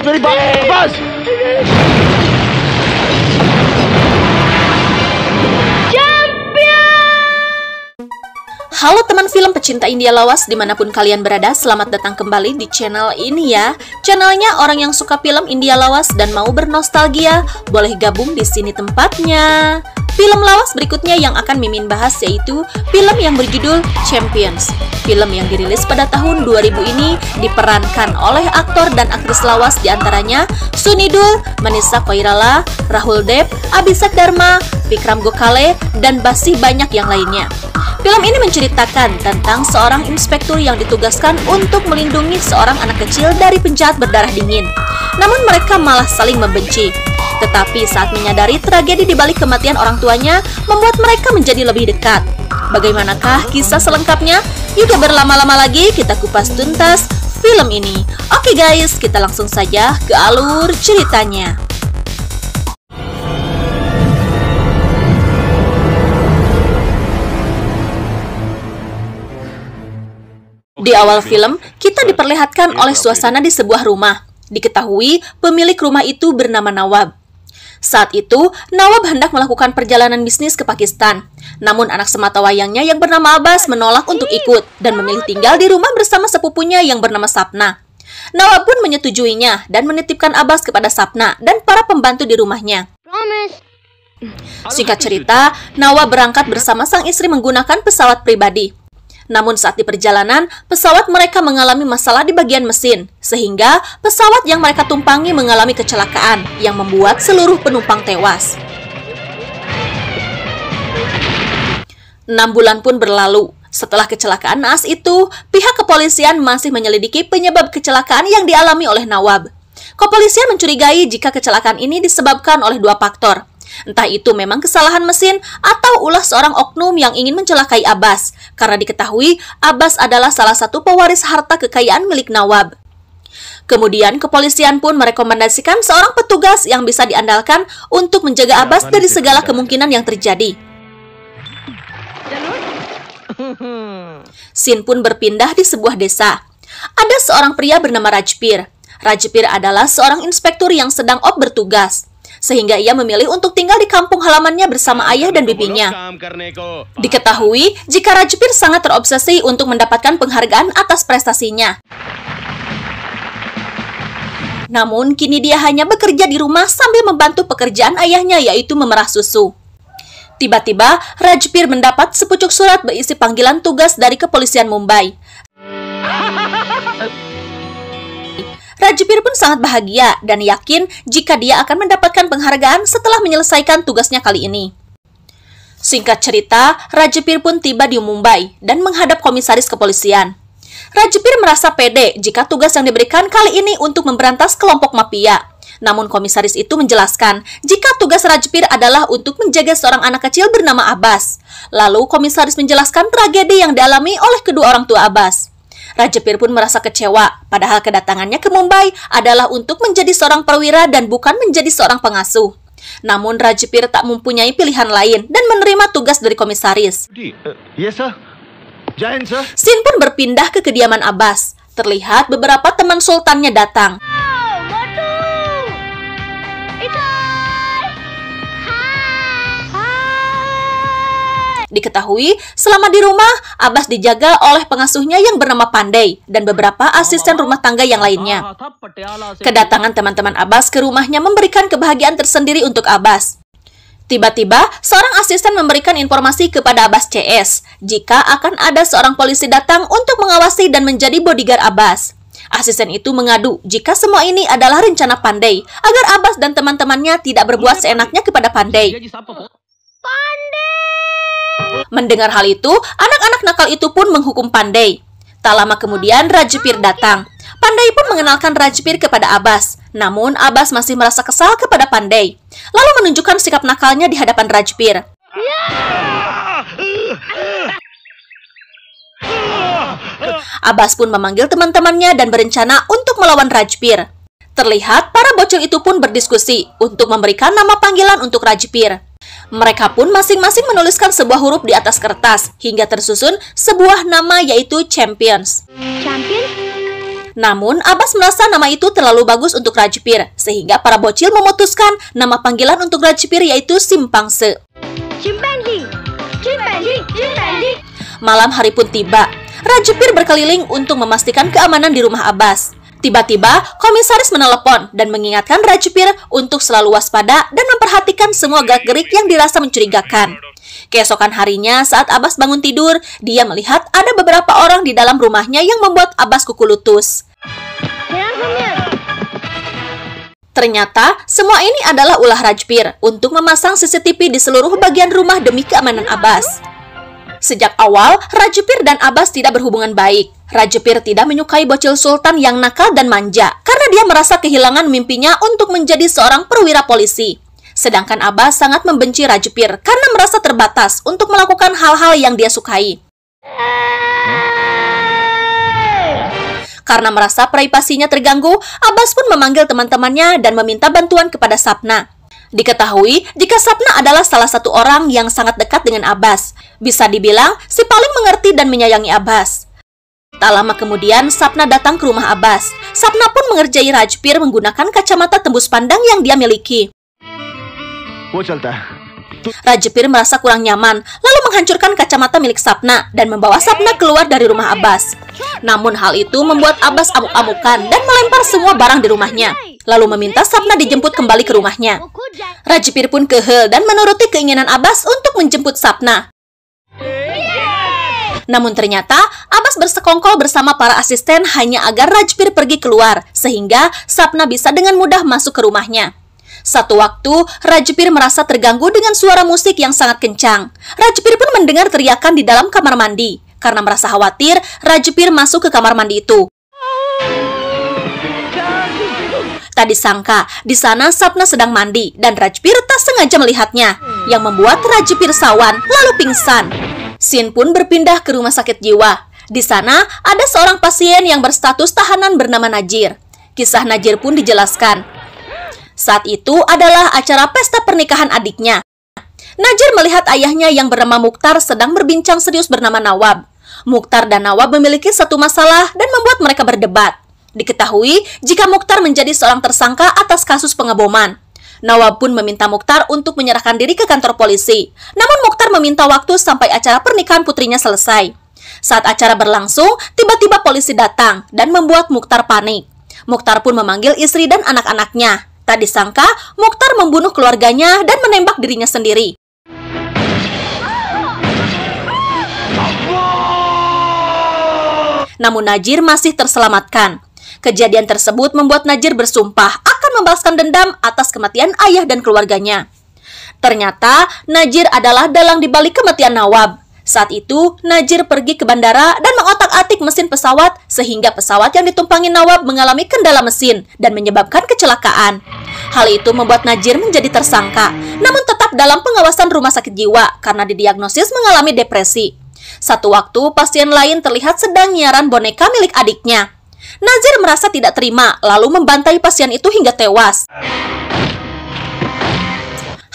मेरी बात बस। Halo teman film pecinta India lawas dimanapun kalian berada, selamat datang kembali di channel ini ya. Channelnya orang yang suka film India lawas dan mau bernostalgia, boleh gabung di sini tempatnya. Film lawas berikutnya yang akan Mimin bahas yaitu film yang berjudul Champions. Film yang dirilis pada tahun 2000 ini diperankan oleh aktor dan aktris lawas diantaranya Sunidul, Manisa Koirala, Rahul Dev, Abhishek Dharma, Vikram Gokhale, dan masih banyak yang lainnya. Film ini menceritakan tentang seorang inspektur yang ditugaskan untuk melindungi seorang anak kecil dari penjahat berdarah dingin. Namun mereka malah saling membenci. Tetapi saat menyadari tragedi di balik kematian orang tuanya membuat mereka menjadi lebih dekat. Bagaimanakah kisah selengkapnya? Yuk berlama-lama lagi kita kupas tuntas film ini. Oke guys, kita langsung saja ke alur ceritanya. Di awal film, kita diperlihatkan oleh suasana di sebuah rumah. Diketahui pemilik rumah itu bernama Nawab. Saat itu, Nawab hendak melakukan perjalanan bisnis ke Pakistan. Namun anak sematawayangnya yang bernama Abbas menolak untuk ikut dan memilih tinggal di rumah bersama sepupunya yang bernama Sapna. Nawab pun menyetujuinya dan menitipkan Abbas kepada Sapna dan para pembantu di rumahnya. Singkat cerita, Nawab berangkat bersama sang istri menggunakan pesawat pribadi. Namun saat di perjalanan, pesawat mereka mengalami masalah di bagian mesin, sehingga pesawat yang mereka tumpangi mengalami kecelakaan yang membuat seluruh penumpang tewas. 6 bulan pun berlalu. Setelah kecelakaan naas itu, pihak kepolisian masih menyelidiki penyebab kecelakaan yang dialami oleh Nawab. Kepolisian mencurigai jika kecelakaan ini disebabkan oleh 2 faktor. Entah itu memang kesalahan mesin atau ulah seorang oknum yang ingin mencelakai Abbas, karena diketahui Abbas adalah salah satu pewaris harta kekayaan milik Nawab. Kemudian kepolisian pun merekomendasikan seorang petugas yang bisa diandalkan untuk menjaga Abbas dari segala kemungkinan yang terjadi. Scene pun berpindah di sebuah desa. Ada seorang pria bernama Rajpir. Rajpir adalah seorang inspektur yang sedang bertugas, sehingga ia memilih untuk tinggal di kampung halamannya bersama ayah dan bibinya. Diketahui jika Rajpir sangat terobsesi untuk mendapatkan penghargaan atas prestasinya. Namun kini dia hanya bekerja di rumah sambil membantu pekerjaan ayahnya, yaitu memerah susu. Tiba-tiba Rajpir mendapat sepucuk surat berisi panggilan tugas dari kepolisian Mumbai. Rajpir pun sangat bahagia dan yakin jika dia akan mendapatkan penghargaan setelah menyelesaikan tugasnya kali ini. Singkat cerita, Rajpir pun tiba di Mumbai dan menghadap komisaris kepolisian. Rajpir merasa pede jika tugas yang diberikan kali ini untuk memberantas kelompok mafia. Namun komisaris itu menjelaskan jika tugas Rajpir adalah untuk menjaga seorang anak kecil bernama Abbas. Lalu komisaris menjelaskan tragedi yang dialami oleh kedua orang tua Abbas. Rajpir pun merasa kecewa, padahal kedatangannya ke Mumbai adalah untuk menjadi seorang perwira dan bukan menjadi seorang pengasuh. Namun Rajpir tak mempunyai pilihan lain dan menerima tugas dari komisaris. Scene pun berpindah ke kediaman Abbas. Terlihat beberapa teman sultannya datang. Diketahui, selama di rumah, Abbas dijaga oleh pengasuhnya yang bernama Pandey dan beberapa asisten rumah tangga yang lainnya. Kedatangan teman-teman Abbas ke rumahnya memberikan kebahagiaan tersendiri untuk Abbas. Tiba-tiba, seorang asisten memberikan informasi kepada Abbas CS jika akan ada seorang polisi datang untuk mengawasi dan menjadi bodyguard Abbas. Asisten itu mengadu jika semua ini adalah rencana Pandey agar Abbas dan teman-temannya tidak berbuat seenaknya kepada Pandey. Mendengar hal itu, anak-anak nakal itu pun menghukum Pandey. Tak lama kemudian, Rajpir datang. Pandey pun mengenalkan Rajpir kepada Abbas. Namun, Abbas masih merasa kesal kepada Pandey. Lalu menunjukkan sikap nakalnya di hadapan Rajpir. Abbas pun memanggil teman-temannya dan berencana untuk melawan Rajpir. Terlihat para bocil itu pun berdiskusi untuk memberikan nama panggilan untuk Rajpir. Mereka pun masing-masing menuliskan sebuah huruf di atas kertas hingga tersusun sebuah nama yaitu Champions. Namun, Abbas merasa nama itu terlalu bagus untuk Rajpir, sehingga para bocil memutuskan nama panggilan untuk Rajpir yaitu Simpangse. Malam hari pun tiba. Rajpir berkeliling untuk memastikan keamanan di rumah Abbas. Tiba-tiba, komisaris menelepon dan mengingatkan Rajpir untuk selalu waspada dan memperhatikan semua gerak-gerik yang dirasa mencurigakan. Keesokan harinya, saat Abbas bangun tidur, dia melihat ada beberapa orang di dalam rumahnya yang membuat Abbas kukulutus. Ternyata, semua ini adalah ulah Rajpir untuk memasang CCTV di seluruh bagian rumah demi keamanan Abbas. Sejak awal, Rajpir dan Abbas tidak berhubungan baik. Rajpir tidak menyukai bocil sultan yang nakal dan manja karena dia merasa kehilangan mimpinya untuk menjadi seorang perwira polisi. Sedangkan Abbas sangat membenci Rajpir karena merasa terbatas untuk melakukan hal-hal yang dia sukai. Karena merasa privasinya terganggu, Abbas pun memanggil teman-temannya dan meminta bantuan kepada Sapna. Diketahui jika Sapna adalah salah satu orang yang sangat dekat dengan Abbas. Bisa dibilang si paling mengerti dan menyayangi Abbas. Tak lama kemudian, Sapna datang ke rumah Abbas. Sapna pun mengerjai Rajpir menggunakan kacamata tembus pandang yang dia miliki. Rajpir merasa kurang nyaman, lalu menghancurkan kacamata milik Sapna dan membawa Sapna keluar dari rumah Abbas. Namun hal itu membuat Abbas amuk-amukan dan melempar semua barang di rumahnya, lalu meminta Sapna dijemput kembali ke rumahnya. Rajpir pun kehel dan menuruti keinginan Abbas untuk menjemput Sapna. Namun ternyata Abbas bersekongkol bersama para asisten hanya agar Rajpir pergi keluar, sehingga Sapna bisa dengan mudah masuk ke rumahnya. Satu waktu, Rajpir merasa terganggu dengan suara musik yang sangat kencang. Rajpir pun mendengar teriakan di dalam kamar mandi. Karena merasa khawatir, Rajpir masuk ke kamar mandi itu. Tak disangka, di sana Sapna sedang mandi dan Rajpir tak sengaja melihatnya, yang membuat Rajpir sawan lalu pingsan. Scene pun berpindah ke rumah sakit jiwa. Di sana ada seorang pasien yang berstatus tahanan bernama Najir. Kisah Najir pun dijelaskan. Saat itu adalah acara pesta pernikahan adiknya. Najir melihat ayahnya yang bernama Mukhtar sedang berbincang serius bernama Nawab. Mukhtar dan Nawab memiliki satu masalah dan membuat mereka berdebat. Diketahui jika Mukhtar menjadi seorang tersangka atas kasus pengeboman. Nawab pun meminta Mukhtar untuk menyerahkan diri ke kantor polisi. Namun Mukhtar meminta waktu sampai acara pernikahan putrinya selesai. Saat acara berlangsung, tiba-tiba polisi datang dan membuat Mukhtar panik. Mukhtar pun memanggil istri dan anak-anaknya. Tak disangka, Mukhtar membunuh keluarganya dan menembak dirinya sendiri. Namun Najir masih terselamatkan. Kejadian tersebut membuat Najir bersumpah akan membalaskan dendam atas kematian ayah dan keluarganya. Ternyata, Najir adalah dalang dibalik kematian Nawab. Saat itu, Najir pergi ke bandara dan mengotak-atik mesin pesawat sehingga pesawat yang ditumpangi Nawab mengalami kendala mesin dan menyebabkan kecelakaan. Hal itu membuat Najir menjadi tersangka, namun tetap dalam pengawasan rumah sakit jiwa karena didiagnosis mengalami depresi. Satu waktu, pasien lain terlihat sedang nyiaran boneka milik adiknya. Najir merasa tidak terima, lalu membantai pasien itu hingga tewas.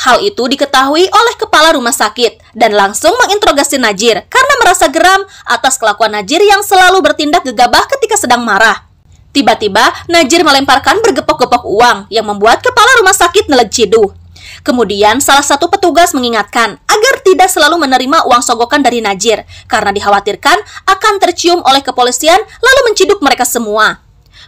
Hal itu diketahui oleh kepala rumah sakit dan langsung menginterogasi Najir karena merasa geram atas kelakuan Najir yang selalu bertindak gegabah ketika sedang marah. Tiba-tiba, Najir melemparkan bergepok-gepok uang yang membuat kepala rumah sakit neleg ciduh. Kemudian, salah satu petugas mengingatkan agar tidak selalu menerima uang sogokan dari Najir karena dikhawatirkan akan tercium oleh kepolisian lalu menciduk mereka semua.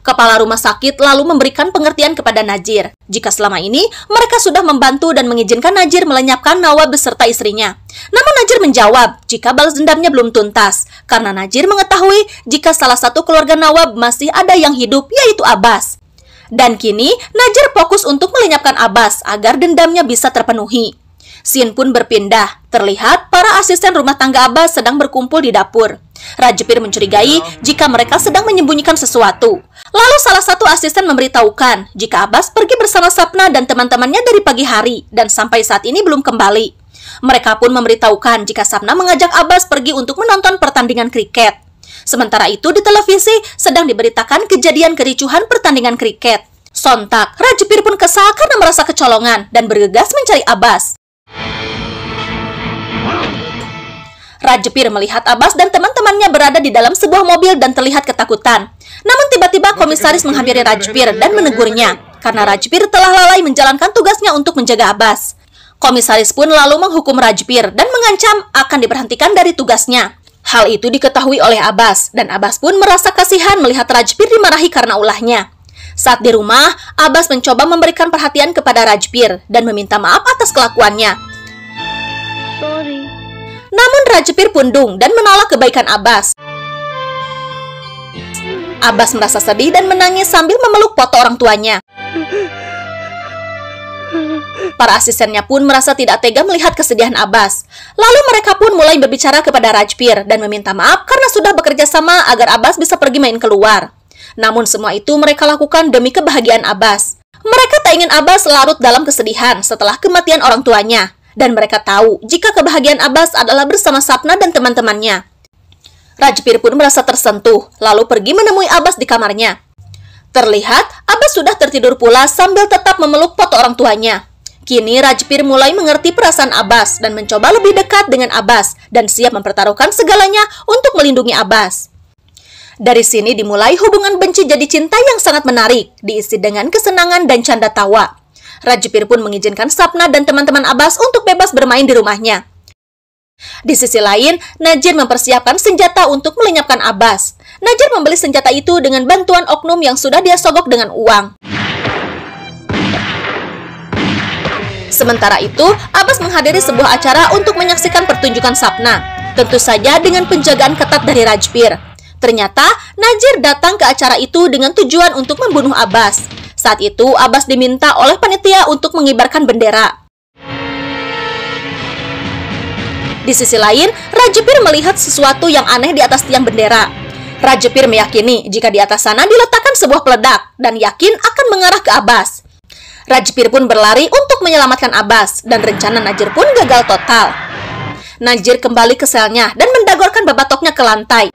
Kepala rumah sakit lalu memberikan pengertian kepada Najir jika selama ini mereka sudah membantu dan mengizinkan Najir melenyapkan Nawab beserta istrinya. Namun Najir menjawab jika balas dendamnya belum tuntas karena Najir mengetahui jika salah satu keluarga Nawab masih ada yang hidup, yaitu Abbas. Dan kini Najir fokus untuk melenyapkan Abbas agar dendamnya bisa terpenuhi. Scene pun berpindah. Terlihat para asisten rumah tangga Abbas sedang berkumpul di dapur. Rajpir mencurigai jika mereka sedang menyembunyikan sesuatu. Lalu salah satu asisten memberitahukan jika Abbas pergi bersama Sapna dan teman-temannya dari pagi hari dan sampai saat ini belum kembali. Mereka pun memberitahukan jika Sapna mengajak Abbas pergi untuk menonton pertandingan kriket. Sementara itu di televisi sedang diberitakan kejadian kericuhan pertandingan kriket. Sontak, Rajpir pun kesal karena merasa kecolongan dan bergegas mencari Abbas. Rajpir melihat Abbas dan teman-temannya temannya berada di dalam sebuah mobil dan terlihat ketakutan. Namun tiba-tiba komisaris menghampiri Rajbir dan menegurnya, karena Rajbir telah lalai menjalankan tugasnya untuk menjaga Abbas. Komisaris pun lalu menghukum Rajbir dan mengancam akan diberhentikan dari tugasnya. Hal itu diketahui oleh Abbas, dan Abbas pun merasa kasihan melihat Rajbir dimarahi karena ulahnya. Saat di rumah, Abbas mencoba memberikan perhatian kepada Rajbir dan meminta maaf atas kelakuannya. Sorry. Namun Rajbir pundung dan menolak kebaikan Abbas. Abbas merasa sedih dan menangis sambil memeluk foto orang tuanya. Para asistennya pun merasa tidak tega melihat kesedihan Abbas. Lalu mereka pun mulai berbicara kepada Rajbir dan meminta maaf karena sudah bekerja sama agar Abbas bisa pergi main keluar. Namun semua itu mereka lakukan demi kebahagiaan Abbas. Mereka tak ingin Abbas larut dalam kesedihan setelah kematian orang tuanya. Dan mereka tahu jika kebahagiaan Abbas adalah bersama Sapna dan teman-temannya. Rajbir pun merasa tersentuh, lalu pergi menemui Abbas di kamarnya. Terlihat, Abbas sudah tertidur pula sambil tetap memeluk foto orang tuanya. Kini Rajbir mulai mengerti perasaan Abbas dan mencoba lebih dekat dengan Abbas dan siap mempertaruhkan segalanya untuk melindungi Abbas. Dari sini dimulai hubungan benci jadi cinta yang sangat menarik, diisi dengan kesenangan dan canda tawa. Rajbir pun mengizinkan Sapna dan teman-teman Abbas untuk bebas bermain di rumahnya. Di sisi lain, Najir mempersiapkan senjata untuk melenyapkan Abbas. Najir membeli senjata itu dengan bantuan oknum yang sudah dia sogok dengan uang. Sementara itu, Abbas menghadiri sebuah acara untuk menyaksikan pertunjukan Sapna. Tentu saja dengan penjagaan ketat dari Rajbir. Ternyata, Najir datang ke acara itu dengan tujuan untuk membunuh Abbas. Saat itu, Abbas diminta oleh panitia untuk mengibarkan bendera. Di sisi lain, Rajbir melihat sesuatu yang aneh di atas tiang bendera. Rajbir meyakini jika di atas sana diletakkan sebuah peledak dan yakin akan mengarah ke Abbas. Rajbir pun berlari untuk menyelamatkan Abbas dan rencana Najir pun gagal total. Najir kembali ke selnya dan mendagorkan babatoknya ke lantai.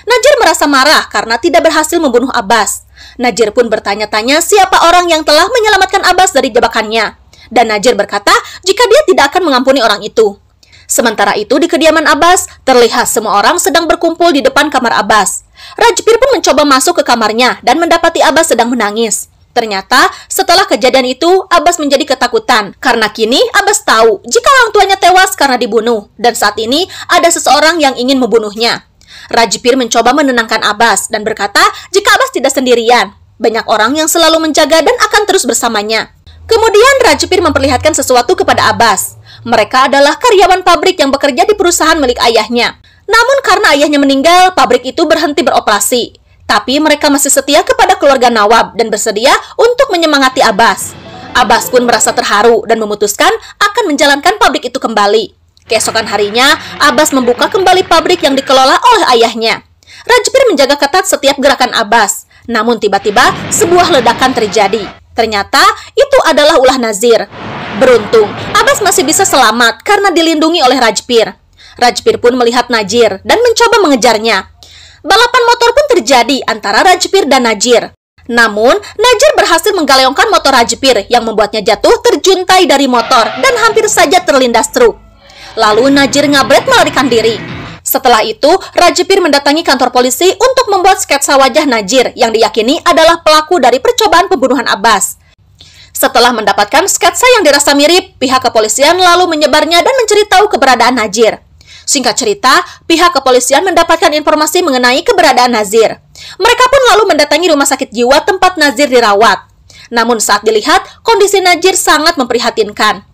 Najir merasa marah karena tidak berhasil membunuh Abbas. Najir pun bertanya-tanya siapa orang yang telah menyelamatkan Abbas dari jebakannya. Dan Najir berkata jika dia tidak akan mengampuni orang itu. Sementara itu di kediaman Abbas, terlihat semua orang sedang berkumpul di depan kamar Abbas. Rajbir pun mencoba masuk ke kamarnya dan mendapati Abbas sedang menangis. Ternyata setelah kejadian itu, Abbas menjadi ketakutan. Karena kini Abbas tahu jika orang tuanya tewas karena dibunuh. Dan saat ini ada seseorang yang ingin membunuhnya. Rajbir mencoba menenangkan Abbas dan berkata jika Abbas tidak sendirian. Banyak orang yang selalu menjaga dan akan terus bersamanya. Kemudian Rajbir memperlihatkan sesuatu kepada Abbas. Mereka adalah karyawan pabrik yang bekerja di perusahaan milik ayahnya. Namun karena ayahnya meninggal, pabrik itu berhenti beroperasi. Tapi mereka masih setia kepada keluarga Nawab dan bersedia untuk menyemangati Abbas. Abbas pun merasa terharu dan memutuskan akan menjalankan pabrik itu kembali. Keesokan harinya, Abbas membuka kembali pabrik yang dikelola oleh ayahnya. Rajbir menjaga ketat setiap gerakan Abbas. Namun tiba-tiba sebuah ledakan terjadi. Ternyata itu adalah ulah Nazir. Beruntung, Abbas masih bisa selamat karena dilindungi oleh Rajbir. Rajbir pun melihat Najir dan mencoba mengejarnya. Balapan motor pun terjadi antara Rajbir dan Najir. Namun, Najir berhasil menggaleongkan motor Rajbir yang membuatnya jatuh terjuntai dari motor dan hampir saja terlindas truk. Lalu Najir ngabret melarikan diri. Setelah itu, Rajbir mendatangi kantor polisi untuk membuat sketsa wajah Najir yang diyakini adalah pelaku dari percobaan pembunuhan Abbas. Setelah mendapatkan sketsa yang dirasa mirip, pihak kepolisian lalu menyebarnya dan mencari tahu keberadaan Najir. Singkat cerita, pihak kepolisian mendapatkan informasi mengenai keberadaan Nazir. Mereka pun lalu mendatangi rumah sakit jiwa tempat Nazir dirawat. Namun saat dilihat, kondisi Najir sangat memprihatinkan.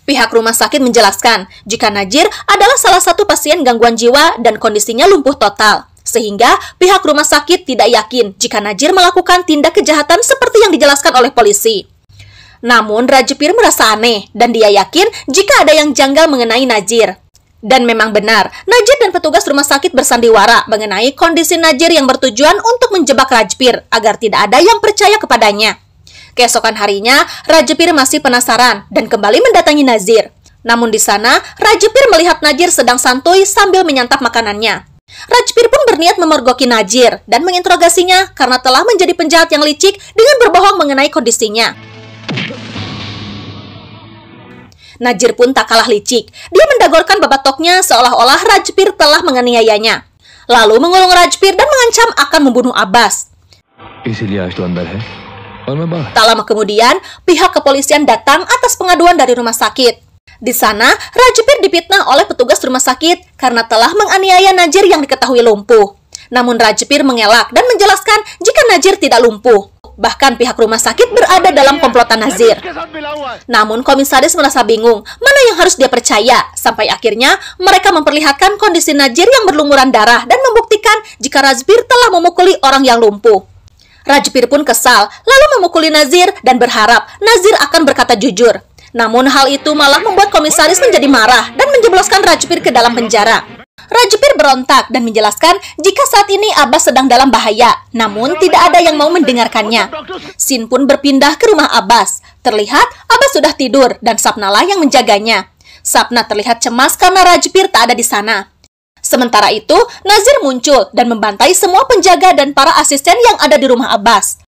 Pihak rumah sakit menjelaskan jika Najir adalah salah satu pasien gangguan jiwa dan kondisinya lumpuh total. Sehingga pihak rumah sakit tidak yakin jika Najir melakukan tindak kejahatan seperti yang dijelaskan oleh polisi. Namun Rajbir merasa aneh dan dia yakin jika ada yang janggal mengenai Najir. Dan memang benar, Najir dan petugas rumah sakit bersandiwara mengenai kondisi Najir yang bertujuan untuk menjebak Rajbir agar tidak ada yang percaya kepadanya. Keesokan harinya, Rajbir masih penasaran dan kembali mendatangi Nazir. Namun di sana, Rajbir melihat Najir sedang santuy sambil menyantap makanannya. Rajbir pun berniat memergoki Najir dan menginterogasinya karena telah menjadi penjahat yang licik dengan berbohong mengenai kondisinya. Najir pun tak kalah licik. Dia mendagorkan babatoknya seolah-olah Rajbir telah menganiayanya. Lalu mengulung Rajbir dan mengancam akan membunuh Abbas. Tak lama kemudian, pihak kepolisian datang atas pengaduan dari rumah sakit. Di sana, Rajbir difitnah oleh petugas rumah sakit karena telah menganiaya Najir yang diketahui lumpuh. Namun Rajbir mengelak dan menjelaskan jika Najir tidak lumpuh. Bahkan pihak rumah sakit berada dalam komplotan Nazir. Namun komisaris merasa bingung mana yang harus dia percaya. Sampai akhirnya mereka memperlihatkan kondisi Najir yang berlumuran darah dan membuktikan jika Rajbir telah memukuli orang yang lumpuh. Rajbir pun kesal, lalu memukuli Nazir dan berharap Nazir akan berkata jujur. Namun hal itu malah membuat komisaris menjadi marah dan menjebloskan Rajbir ke dalam penjara. Rajbir berontak dan menjelaskan jika saat ini Abbas sedang dalam bahaya, namun tidak ada yang mau mendengarkannya. Sin pun berpindah ke rumah Abbas. Terlihat Abbas sudah tidur dan Sapnalah yang menjaganya. Sapna terlihat cemas karena Rajbir tak ada di sana. Sementara itu, Nazir muncul dan membantai semua penjaga dan para asisten yang ada di rumah Abbas.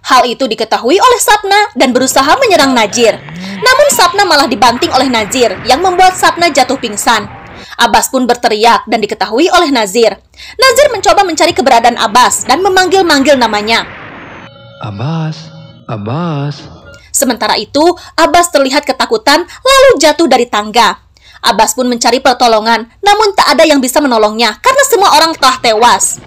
Hal itu diketahui oleh Sapna dan berusaha menyerang Najir. Namun Sapna malah dibanting oleh Nazir yang membuat Sapna jatuh pingsan. Abbas pun berteriak dan diketahui oleh Nazir. Nazir mencoba mencari keberadaan Abbas dan memanggil-manggil namanya. Abbas, Abbas. Sementara itu, Abbas terlihat ketakutan lalu jatuh dari tangga. Abbas pun mencari pertolongan, namun tak ada yang bisa menolongnya karena semua orang telah tewas.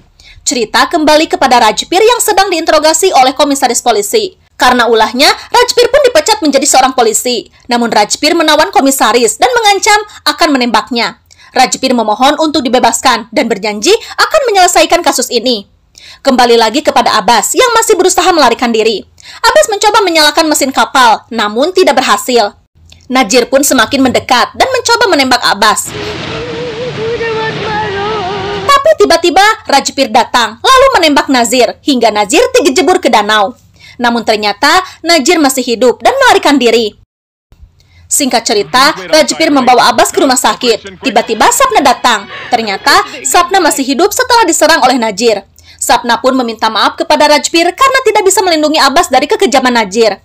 Cerita kembali kepada Rajbir yang sedang diinterogasi oleh komisaris polisi. Karena ulahnya, Rajbir pun dipecat menjadi seorang polisi. Namun Rajbir menawan komisaris dan mengancam akan menembaknya. Rajbir memohon untuk dibebaskan dan berjanji akan menyelesaikan kasus ini. Kembali lagi kepada Abbas yang masih berusaha melarikan diri. Abbas mencoba menyalakan mesin kapal, namun tidak berhasil. Najir pun semakin mendekat dan mencoba menembak Abbas. Tapi tiba-tiba Rajbir datang, lalu menembak Nazir hingga Nazir terjebur ke danau. Namun ternyata Najir masih hidup dan melarikan diri. Singkat cerita, Rajbir membawa Abbas ke rumah sakit. Tiba-tiba Sapna datang. Ternyata Sapna masih hidup setelah diserang oleh Najir. Sapna pun meminta maaf kepada Rajbir karena tidak bisa melindungi Abbas dari kekejaman Najir.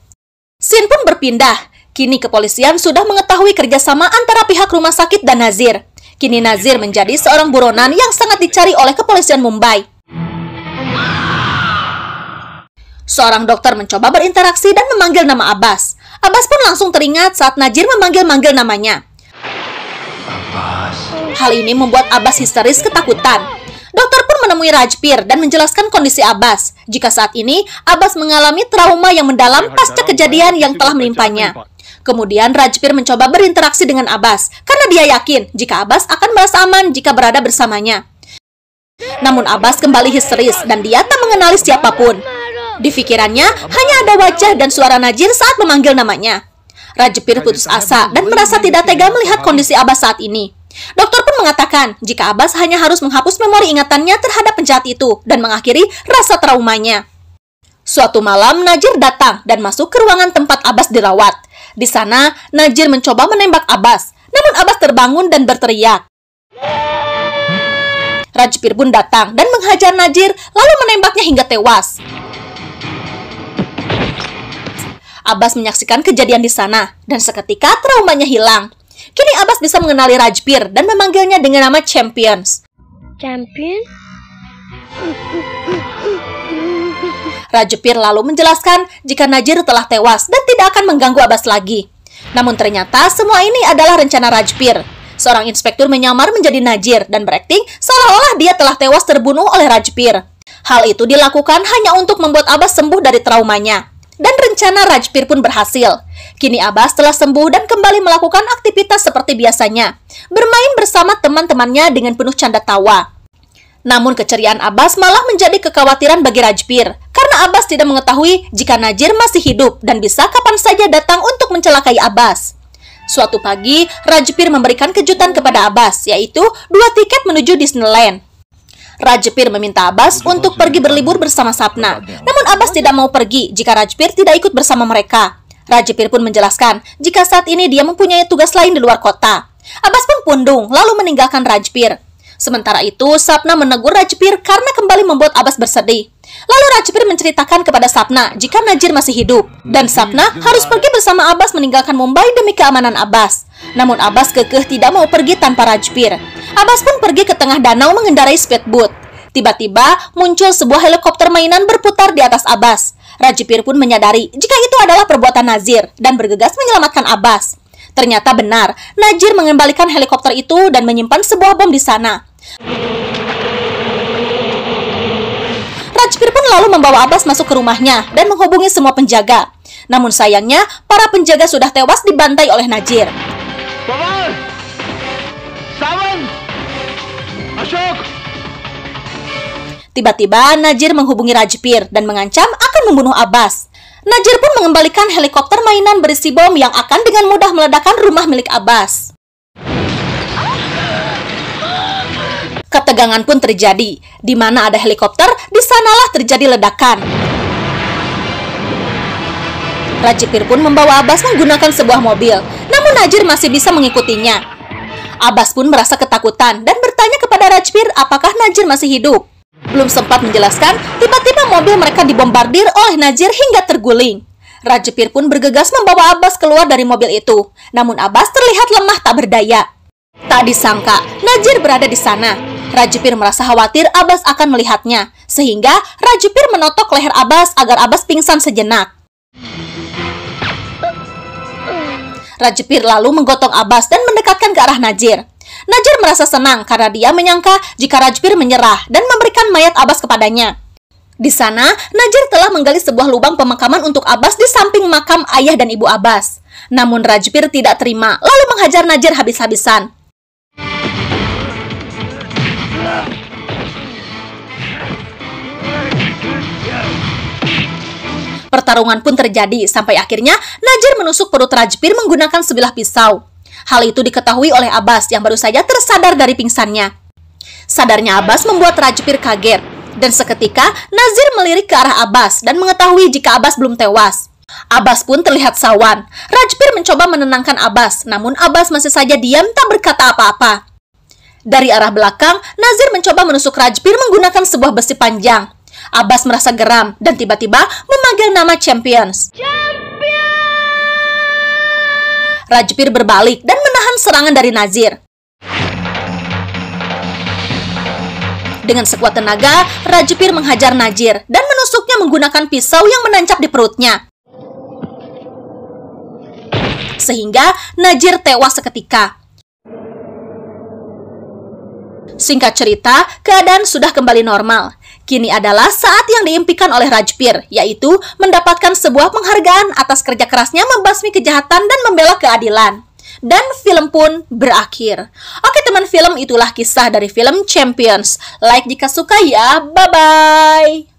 Scene pun berpindah. Kini kepolisian sudah mengetahui kerjasama antara pihak rumah sakit dan Nazir. Kini Nazir menjadi seorang buronan yang sangat dicari oleh kepolisian Mumbai. Seorang dokter mencoba berinteraksi dan memanggil nama Abbas. Abbas pun langsung teringat saat Najir memanggil-manggil namanya. Abbas. Hal ini membuat Abbas histeris ketakutan. Dokter pun menemui Rajbir dan menjelaskan kondisi Abbas. Jika saat ini Abbas mengalami trauma yang mendalam pasca kejadian yang telah menimpanya. Kemudian Rajbir mencoba berinteraksi dengan Abbas karena dia yakin jika Abbas akan merasa aman jika berada bersamanya. Namun Abbas kembali histeris dan dia tak mengenali siapapun. Di pikirannya hanya ada wajah dan suara Najir saat memanggil namanya. Rajbir putus asa dan merasa tidak tega melihat kondisi Abbas saat ini. Dokter pun mengatakan jika Abbas hanya harus menghapus memori ingatannya terhadap penjahat itu dan mengakhiri rasa traumanya. Suatu malam Najir datang dan masuk ke ruangan tempat Abbas dirawat. Di sana Najir mencoba menembak Abbas, namun Abbas terbangun dan berteriak. Rajbir pun datang dan menghajar Najir lalu menembaknya hingga tewas. Abbas menyaksikan kejadian di sana dan seketika traumanya hilang. Kini Abbas bisa mengenali Rajbir dan memanggilnya dengan nama Champions. Champion? Rajbir lalu menjelaskan jika Najir telah tewas dan tidak akan mengganggu Abbas lagi. Namun ternyata semua ini adalah rencana Rajbir. Seorang inspektur menyamar menjadi Najir dan berakting seolah-olah dia telah tewas terbunuh oleh Rajbir. Hal itu dilakukan hanya untuk membuat Abbas sembuh dari traumanya. Dan rencana Rajbir pun berhasil. Kini Abbas telah sembuh dan kembali melakukan aktivitas seperti biasanya. Bermain bersama teman-temannya dengan penuh canda tawa. Namun keceriaan Abbas malah menjadi kekhawatiran bagi Rajbir. Karena Abbas tidak mengetahui jika Najir masih hidup dan bisa kapan saja datang untuk mencelakai Abbas. Suatu pagi, Rajbir memberikan kejutan kepada Abbas, yaitu 2 tiket menuju Disneyland. Rajbir meminta Abbas untuk pergi berlibur bersama Sapna. Namun Abbas tidak mau pergi jika Rajbir tidak ikut bersama mereka. Rajbir pun menjelaskan jika saat ini dia mempunyai tugas lain di luar kota. Abbas pun pundung lalu meninggalkan Rajbir. Sementara itu, Sapna menegur Rajbir karena kembali membuat Abbas bersedih. Lalu Rajbir menceritakan kepada Sapna jika Najir masih hidup, dan Sapna harus pergi bersama Abbas meninggalkan Mumbai demi keamanan Abbas. Namun Abbas kekeh tidak mau pergi tanpa Rajbir. Abbas pun pergi ke tengah danau mengendarai speedboat. Tiba-tiba muncul sebuah helikopter mainan berputar di atas Abbas. Rajbir pun menyadari jika itu adalah perbuatan Nazir dan bergegas menyelamatkan Abbas. Ternyata benar, Najir mengembalikan helikopter itu dan menyimpan sebuah bom di sana. Rajbir pun lalu membawa Abbas masuk ke rumahnya dan menghubungi semua penjaga. Namun sayangnya, para penjaga sudah tewas dibantai oleh Najir. Pawar! Sawan! Ashok! Tiba-tiba, Najir menghubungi Rajbir dan mengancam akan membunuh Abbas. Najir pun mengembalikan helikopter mainan berisi bom yang akan dengan mudah meledakkan rumah milik Abbas. Ketegangan pun terjadi. Di mana ada helikopter, di sanalah terjadi ledakan. Rajbir pun membawa Abbas menggunakan sebuah mobil, namun Najir masih bisa mengikutinya. Abbas pun merasa ketakutan dan bertanya kepada Rajbir apakah Najir masih hidup. Belum sempat menjelaskan, tiba-tiba mobil mereka dibombardir oleh Najir hingga terguling. Rajbir pun bergegas membawa Abbas keluar dari mobil itu. Namun Abbas terlihat lemah tak berdaya. Tak disangka, Najir berada di sana. Rajbir merasa khawatir Abbas akan melihatnya, sehingga Rajbir menotok leher Abbas agar Abbas pingsan sejenak. Rajbir lalu menggotong Abbas dan mendekatkan ke arah Najir. Najir merasa senang karena dia menyangka jika Rajbir menyerah dan memberikan mayat Abbas kepadanya. Di sana, Najir telah menggali sebuah lubang pemakaman untuk Abbas di samping makam ayah dan ibu Abbas. Namun Rajbir tidak terima, lalu menghajar Najir habis-habisan. Pertarungan pun terjadi sampai akhirnya Najir menusuk perut Rajbir menggunakan sebilah pisau. Hal itu diketahui oleh Abbas yang baru saja tersadar dari pingsannya. Sadarnya Abbas membuat Rajbir kaget, dan seketika Nazir melirik ke arah Abbas dan mengetahui jika Abbas belum tewas. Abbas pun terlihat sawan. Rajbir mencoba menenangkan Abbas, namun Abbas masih saja diam tak berkata apa-apa. Dari arah belakang, Nazir mencoba menusuk Rajbir menggunakan sebuah besi panjang. Abbas merasa geram dan tiba-tiba memanggil nama Champions. Rajbir berbalik dan menahan serangan dari Nazir. Dengan sekuat tenaga, Rajbir menghajar Najir dan menusuknya menggunakan pisau yang menancap di perutnya. Sehingga Najir tewas seketika. Singkat cerita, keadaan sudah kembali normal. Kini adalah saat yang diimpikan oleh Rajbir, yaitu mendapatkan sebuah penghargaan atas kerja kerasnya membasmi kejahatan dan membela keadilan. Dan film pun berakhir. Oke teman film, itulah kisah dari film Champions. Like jika suka ya, bye-bye!